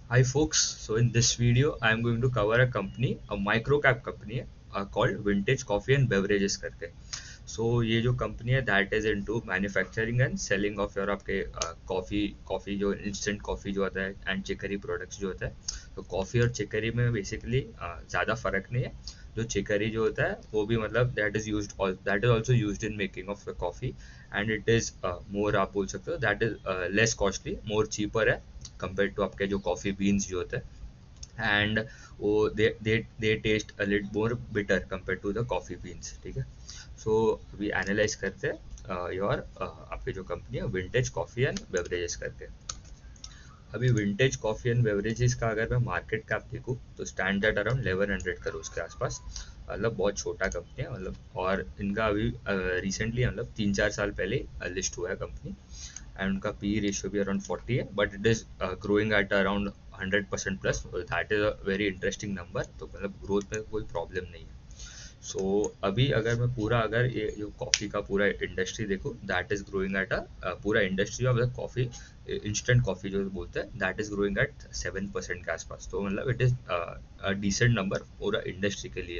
Hi folks, so in this video I am going to cover a company, a micro cap company called Vintage Coffee and Beverages करके. So ये जो company है that is into manufacturing and selling of your आपके coffee जो instant coffee जो होता है and चिकरी products जो होता है. तो कॉफ़ी और चिकरी में बेसिकली ज़्यादा फर्क नहीं है. जो चिकरी जो होता है वो भी मतलब that is also use in making of coffee and it is more आप बोल सकते हो that is less costly more cheaper है कंपेयर टू आपके जो कॉफ़ी बीन्स जो होते हैं एंड वो they taste a little more bitter compare to the coffee beans. ठीक है. सो अभी एनालाइज करते हैं योर आपकी जो कंपनी है विंटेज कॉफ़ी एंड बेवरेजेस करके. अभी विंटेज कॉफ़ी एंड बेवरेजेस का अगर मैं मार्केट कैप देखूँ तो स्टैंड एट अराउंड 1100 करोड़ के आसपास. मतलब बहुत छोटा कंपनी है मतलब. और इनका अभी रिसेंटली मतलब 3-4 साल पहले लिस्ट हुआ है कंपनी एंड उनका पी रेशियो भी अराउंड 40 है but it is growing at around 100% plus. That is a very interesting number. तो मतलब ग्रोथ में कोई प्रॉब्लम नहीं है. सो अभी अगर मैं पूरा अगर ये जो कॉफ़ी का पूरा इंडस्ट्री देखूँ दैट इज़ ग्रोइंग एट पूरा industry of the coffee instant coffee जो बोलते हैं दैट इज़ ग्रोइंग एट 7% के आसपास. तो मतलब इट इज़ डिसेंट नंबर पूरा इंडस्ट्री के लिए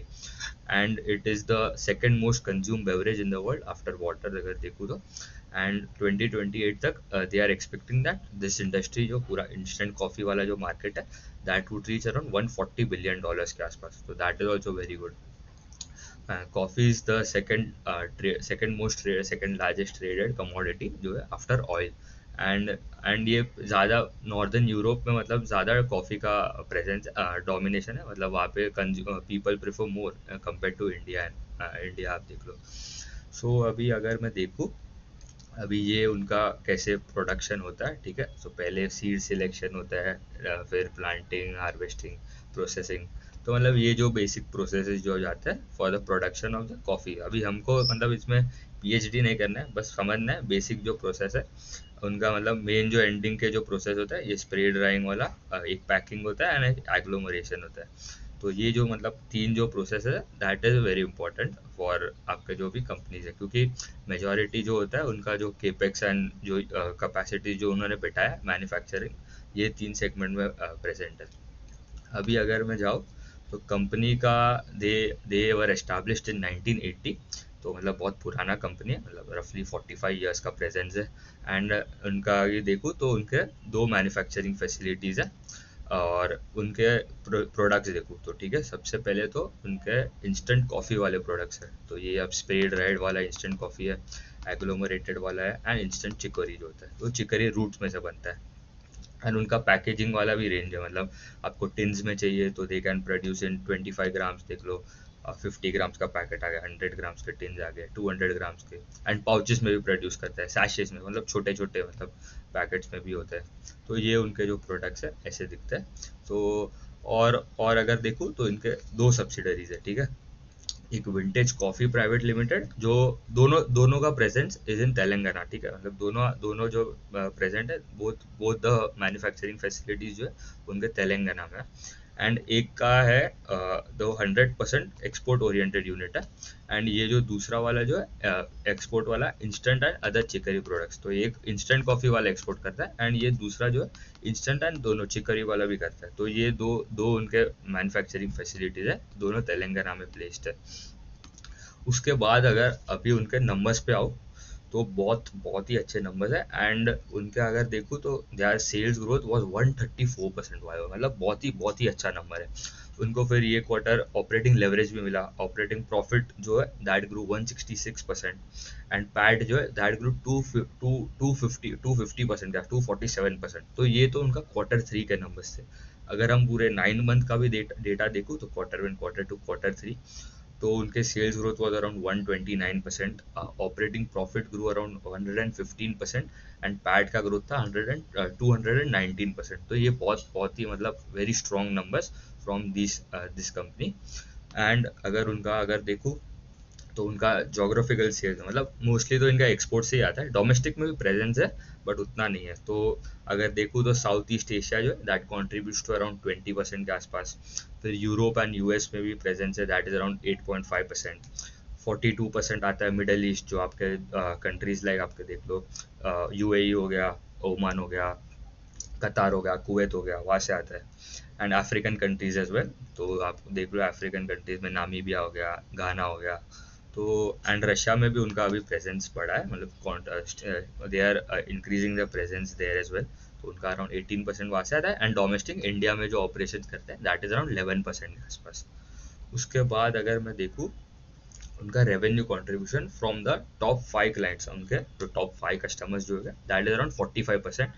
and it is the second most consume beverage in the world after water अगर देखूँ तो. एंड 2028 तक they are expecting that this industry जो पूरा इंस्टेंट कॉफ़ी वाला जो मार्केट है that would reach around $140 billion के आसपास. तो that is also very good. Coffee is the second largest traded commodity जो है आफ्टर ऑयल एंड ये ज़्यादा नॉर्दर्न यूरोप में मतलब ज़्यादा कॉफ़ी का प्रेजेंस डोमिनेशन है. मतलब वहाँ पे people prefer more compare to India. India आप देख लो. सो अभी अगर मैं देखूँ अभी ये उनका कैसे प्रोडक्शन होता है. ठीक है. सो पहले सीड सिलेक्शन होता है फिर प्लांटिंग हार्वेस्टिंग प्रोसेसिंग. तो मतलब ये जो बेसिक प्रोसेसेस जो जाता है for the production of the coffee. अभी हमको मतलब इसमें पीएचडी नहीं करना है बस समझना है बेसिक जो प्रोसेस है उनका. मतलब मेन जो एंडिंग के जो प्रोसेस होता है ये स्प्रे ड्राइंग वाला एक पैकिंग होता है एंड एग्लोमरेशन होता है. तो ये जो मतलब तीन जो प्रोसेस है that is very important for आपके जो भी कंपनीज है क्योंकि मेजॉरिटी जो होता है उनका जो केपेक्स एंड जो कैपेसिटी जो उन्होंने बिठाया है मैन्युफैक्चरिंग ये तीन सेगमेंट में प्रेजेंट है. अभी अगर मैं जाऊँ तो कंपनी का दे दे वर एस्टाब्लिश्ड इन 1980. तो मतलब बहुत पुराना कंपनी है मतलब रफली 45 ईयर्स का प्रेजेंस है. एंड उनका ये देखूँ तो उनके दो मैन्युफैक्चरिंग फैसिलिटीज़ है और उनके प्रोडक्ट्स देखूँ तो ठीक है. सबसे पहले तो उनके इंस्टेंट कॉफ़ी वाले प्रोडक्ट्स हैं. तो ये अब स्प्रे ड्राइड वाला इंस्टेंट कॉफ़ी है एग्लोमरेटेड वाला है एंड इंस्टेंट चिकोरी जो होता है वो चिकोरी रूट्स में से बनता है. एंड उनका पैकेजिंग वाला भी रेंज है. मतलब आपको टिन्स में चाहिए तो they can produce in 25 grams देख लो. 50 ग्राम्स का पैकेट आ गया 100 ग्राम्स के टिन्स आ गए 200 ग्राम्स के एंड पाउचेस में भी प्रोड्यूस करता है सैशेस में मतलब छोटे छोटे मतलब पैकेट्स में भी होता है. तो ये उनके जो प्रोडक्ट्स है ऐसे दिखते हैं. तो और अगर देखूँ तो इनके दो सब्सिडरीज है. ठीक है. एक विंटेज कॉफ़ी प्राइवेट लिमिटेड जो दोनों दोनों का प्रेजेंस इज इन तेलंगाना. ठीक है. मतलब दोनों दोनों जो प्रेजेंट है both both the manufacturing facilities जो है उनके तेलंगाना में है. एंड एक का है दो 100% एक्सपोर्ट ओरिएंटेड यूनिट है. एंड ये जो दूसरा वाला जो है एक्सपोर्ट वाला इंस्टेंट एंड अदर चिकरी प्रोडक्ट्स. तो एक इंस्टेंट कॉफ़ी वाला एक्सपोर्ट करता है एंड ये दूसरा जो है इंस्टेंट एंड दोनों चिकरी वाला भी करता है. तो ये दो दो उनके मैन्युफैक्चरिंग फैसिलिटीज है दोनों तेलंगाना में प्लेस्ड है. उसके बाद अगर अभी उनके नंबर्स पे आओ तो बहुत बहुत ही अच्छे नंबर्स है. एंड उनके अगर देखूँ तो their sales growth was 134% Y. मतलब बहुत ही अच्छा नंबर है. उनको फिर ये क्वार्टर ऑपरेटिंग लेवरेज भी मिला. ऑपरेटिंग प्रॉफिट जो है दैट ग्रू 166% एंड पैट जो है दैट ग्रू 250% का 247%. तो ये तो उनका Q3 के नंबर्स थे. अगर हम पूरे 9 मंथ का भी डेटा देखूँ तो Q1 Q2 Q3 तो उनके sales growth was around 129%. Operating profit grow around 115% and PAT का ग्रोथ था 219%. तो ये बहुत बहुत ही मतलब very strong numbers from this company. And अगर उनका अगर देखूँ तो उनका जोग्राफिकल सेल्स मतलब मोस्टली तो इनका एक्सपोर्ट से ही आता है. डोमेस्टिक में भी प्रेजेंस है बट उतना नहीं है. तो अगर देखूँ तो साउथ ईस्ट एशिया जो है दैट कॉन्ट्रीब्यूट्स टू अराउंड 20% के आसपास. फिर यूरोप एंड यूएस में भी प्रेजेंस है दैट इज अराउंड 8.5%. 42% आता है मिडल ईस्ट जो आपके कंट्रीज लाइक आपके देख लो यूएई हो गया ओमान हो गया कतार हो गया, कुवैत हो गया, वहाँ से आता है। And African countries as well, तो आप देख लो अफ्रीकन कंट्रीज में नामीबिया हो गया, घाना हो गया। तो एंड रशिया में भी उनका अभी प्रेजेंस बढ़ा है, मतलब they are increasing the presence there as well. तो उनका अराउंड 18% वहाँ से आता है। एंड डोमेस्टिक इंडिया में जो ऑपरेशन करते हैं दैट इज अराउंड 11% के आसपास। उसके बाद अगर मैं देखूँ उनका revenue contribution from the top 5 clients, उनके जो टॉप 5 कस्टमर्स जो है that is around 45%।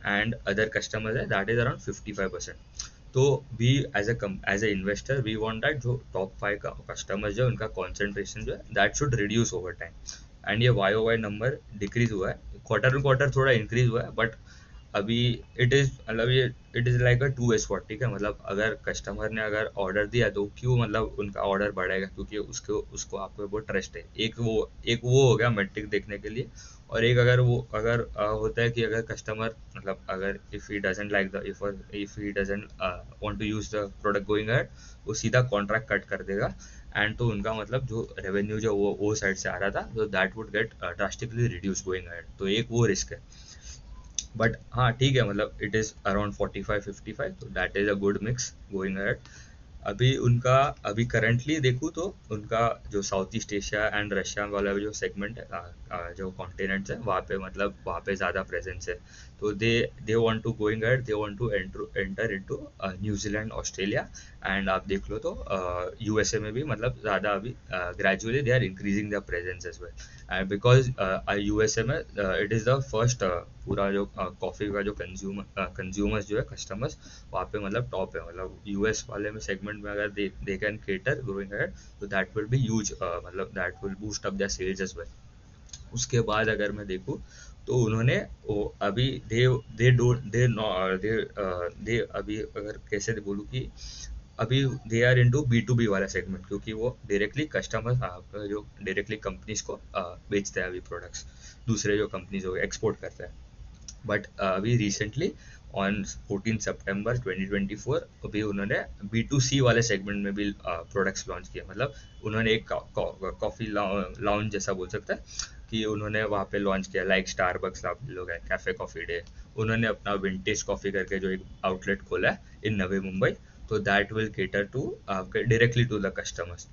And other customers है दैट इज अराउंड 55%। तो we as a investor we want that जो टॉप 5 का कस्टमर्स जो है उनका कॉन्सेंट्रेशन जो है that should reduce over time. And ये Y O Y number decrease हुआ है, क्वार्टर क्वार्टर थोड़ा इंक्रीज हुआ है, बट अभी इट इज़ मतलब ये it is like a 2 spot, ठीक है। मतलब अगर कस्टमर ने अगर ऑर्डर दिया तो क्यों मतलब उनका ऑर्डर बढ़ेगा, क्योंकि उसको उसको आपको वो ट्रस्ट है। एक वो हो गया मेट्रिक देखने के लिए। और एक अगर वो अगर होता है कि अगर कस्टमर मतलब अगर if he doesn't like the if he doesn't want to use the product going ahead, वो सीधा कॉन्ट्रैक्ट कट कर देगा। एंड तो उनका मतलब जो रेवेन्यू जो वो साइड से आ रहा था तो that would get drastically reduce going ahead. तो एक वो रिस्क है। बट हाँ ठीक है, मतलब इट इज़ अराउंड 45-55, तो that is a good mix going ahead. अभी उनका अभी करंटली देखूँ तो उनका जो south east Asia and Russia वाला जो सेगमेंट है, जो कॉन्टिनेंट्स है वहाँ पे मतलब वहाँ पे ज़्यादा प्रेजेंस है। तो they want to going ahead, they want to enter into New Zealand, Australia. And आप देख लो तो यूएसए में भी मतलब ज़्यादा अभी gradually they are increasing the presence as well. Because USA में इट इज़ द फर्स्ट पूरा जो कॉफ़ी का जो कंज्यूमर्स जो है कस्टमर्स वहाँ पे मतलब टॉप है। मतलब यूएस वाले में सेगमेंट में अगर they can cater growing ahead, तो दैट विल बी ह्यूज, मतलब that will boost up their sales as well. उसके बाद अगर मैं देखूँ तो उन्होंने वो अभी दे डोंट दे अभी अगर कैसे बोलूँ कि अभी they are into B to B वाला सेगमेंट, क्योंकि वो डायरेक्टली कस्टमर जो डायरेक्टली कंपनीज को बेचते हैं अभी प्रोडक्ट्स, दूसरे जो कंपनीज हो एक्सपोर्ट करते हैं। बट अभी रिसेंटली ऑन 14 सितंबर 2024 अभी उन्होंने B2C वाले सेगमेंट में भी प्रोडक्ट्स लॉन्च किए। मतलब उन्होंने एक कॉफ़ी लाउंज जैसा बोल सकते हैं कि उन्होंने वहाँ पे लॉन्च किया, लाइक स्टारबक्स आप लोग हैं, कैफ़े कॉफ़ी डे। उन्होंने अपना विंटेज कॉफ़ी करके जो एक आउटलेट खोला है इन नवी मुंबई, तो that will cater to directly to the customers.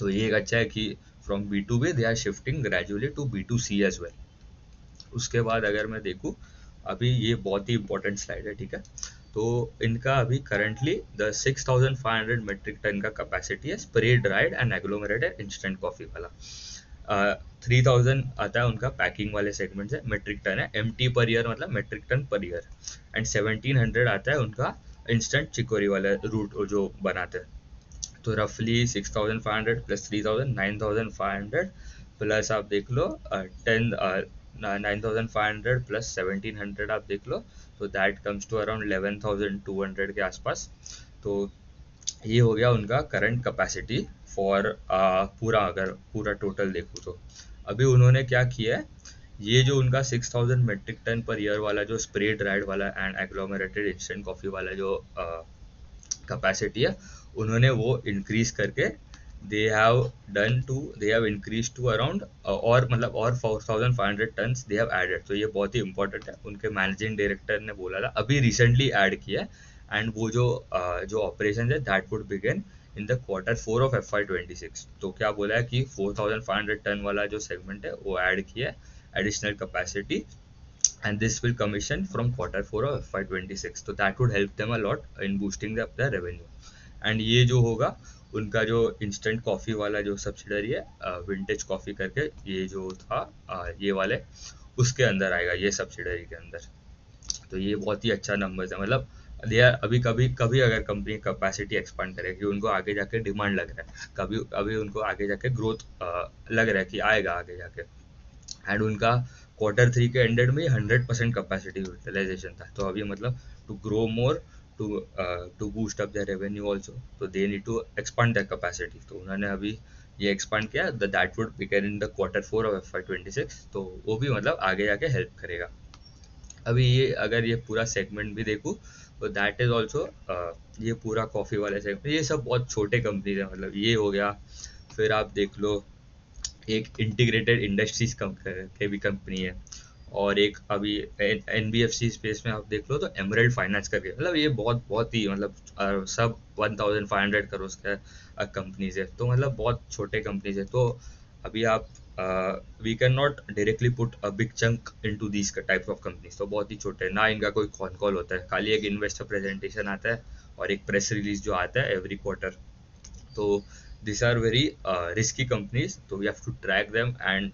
तो ये एक अच्छा है कि from B2B they are shifting gradually to B2C as well. उसके बाद अगर मैं देखूँ अभी ये बहुत ही इंपॉर्टेंट स्लाइड है, ठीक है। तो इनका अभी करंटली द 6500 मेट्रिक टन का कैपेसिटी है, spray dried and agglomerated instant coffee वाला। 3000 आता है उनका पैकिंग वाले सेगमेंट से, मेट्रिक टन है, MT पर ईयर मतलब metric ton per year. And 1700 आता है उनका इंस्टेंट चिकोरी वाला रूट जो बनाते हैं। तो रफली 6500 प्लस 3000 9500, प्लस आप देख लो 9500 प्लस 1700 आप देख लो, तो दैट कम्स टू अराउंड 11200 के आसपास। तो ये हो गया उनका करंट कैपेसिटी फॉर पूरा, अगर पूरा टोटल देखूँ तो। अभी उन्होंने क्या किया है, ये जो उनका 6000 मेट्रिक टन पर ईयर वाला जो स्प्रे ड्राइड वाला एंड एग्लोमेरेटेड इंस्टेंट कॉफ़ी वाला जो कैपेसिटी है, उन्होंने वो इंक्रीज करके they have increase to around और मतलब और 4500 टन्स दे हैव एडेड। तो ये बहुत ही इंपॉर्टेंट है, उनके मैनेजिंग डायरेक्टर ने बोला था अभी रिसेंटली ऐड किया है। एंड वो जो ऑपरेशन है that would begin in the Q4 of FY26। तो क्या बोला है कि 4500 टन वाला जो सेगमेंट है वो ऐड किया है additional capacity, and this will commission from Q4 of FY26। तो that would help them a lot in boosting their revenue। and ये जो होगा उनका जो इंस्टेंट कॉफ़ी वाला जो सब्सिडरी है विंटेज कॉफ़ी करके, ये जो था ये वाले उसके अंदर आएगा, ये सब्सिडरी के अंदर। तो ये बहुत ही अच्छा नंबर है। मतलब दे आर अभी कभी कभी अगर कंपनी कैपेसिटी एक्सपांड करेगी, उनको आगे जाके डिमांड लग रहा है, कभी अभी उनको आगे जाके ग्रोथ लग रहा है कि आएगा आगे जाके। एंड उनका Q3 के एंडेड में 100% कैपेसिटी यूटिलाइजेशन था। तो अभी मतलब to grow more, to boost up their revenue also, तो they need to expand their capacity. तो उन्होंने अभी ये एक्सपांड किया, that would begin in the Q4 of FY26। तो वो भी मतलब आगे जाके हेल्प करेगा। अभी ये अगर ये पूरा सेगमेंट भी देखूँ तो दैट इज ऑल्सो, ये पूरा कॉफ़ी वाले सेगमेंट, ये सब बहुत छोटे कंपनीज है। मतलब ये हो गया, फिर आप देख लो एक इंटीग्रेटेड इंडस्ट्रीज के भी कंपनी है, और एक अभी एनबीएफसी स्पेस में आप देख लो तो एमराल्ड फाइनेंस करके, मतलब ये बहुत बहुत ही मतलब सब 1500 करोड़ का कंपनीज है, तो मतलब बहुत छोटे कंपनीज है। तो अभी आप we can not directly put a big chunk into these types of companies, तो बहुत ही छोटे हैं ना, इनका कोई कॉन कॉल होता है, खाली एक इन्वेस्टर प्रेजेंटेशन आता है और एक प्रेस रिलीज जो आता है एवरी क्वार्टर। तो this are very risky companies, तो we have to track them, and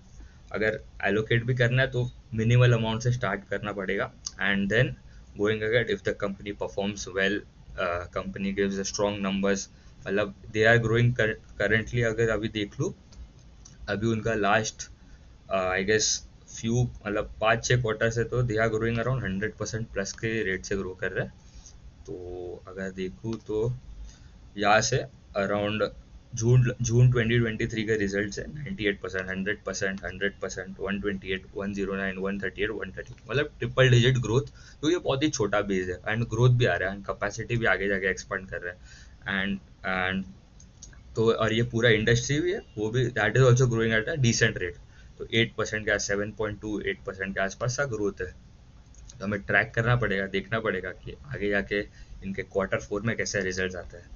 अगर एलोकेट भी करना है तो मिनिमल अमाउंट से स्टार्ट करना पड़ेगा, and then going ahead if the company performs well, company gives strong numbers, मतलब दे आर ग्रोइंग करेंटली। अगर अभी देख लूँ, अभी उनका लास्ट आई गेस फ्यू मतलब 5-6 क्वार्टर से तो they are growing around 100% plus के रेट से ग्रो कर रहे हैं। तो अगर देखूँ तो यहाँ से अराउंड जून जून 2023 के रिजल्ट है 98%, 100%, 100%, 128, 109, 138, 130, मतलब ट्रिपल डिजिट ग्रोथ। तो ये बहुत ही छोटा बेस है एंड ग्रोथ भी आ रहा है एंड कैपेसिटी भी आगे जाके एक्सपांड कर रहा है, एंड तो और ये पूरा इंडस्ट्री भी है वो भी that is also growing at a decent rate. तो 8% का 7.28% के आसपास का ग्रोथ है। तो हमें ट्रैक करना पड़ेगा, देखना पड़ेगा कि आगे जाके इनके क्वार्टर 4 में कैसे रिजल्ट आते हैं।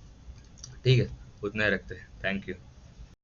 ठीक है, उतना ही रखते हैं। Thank you.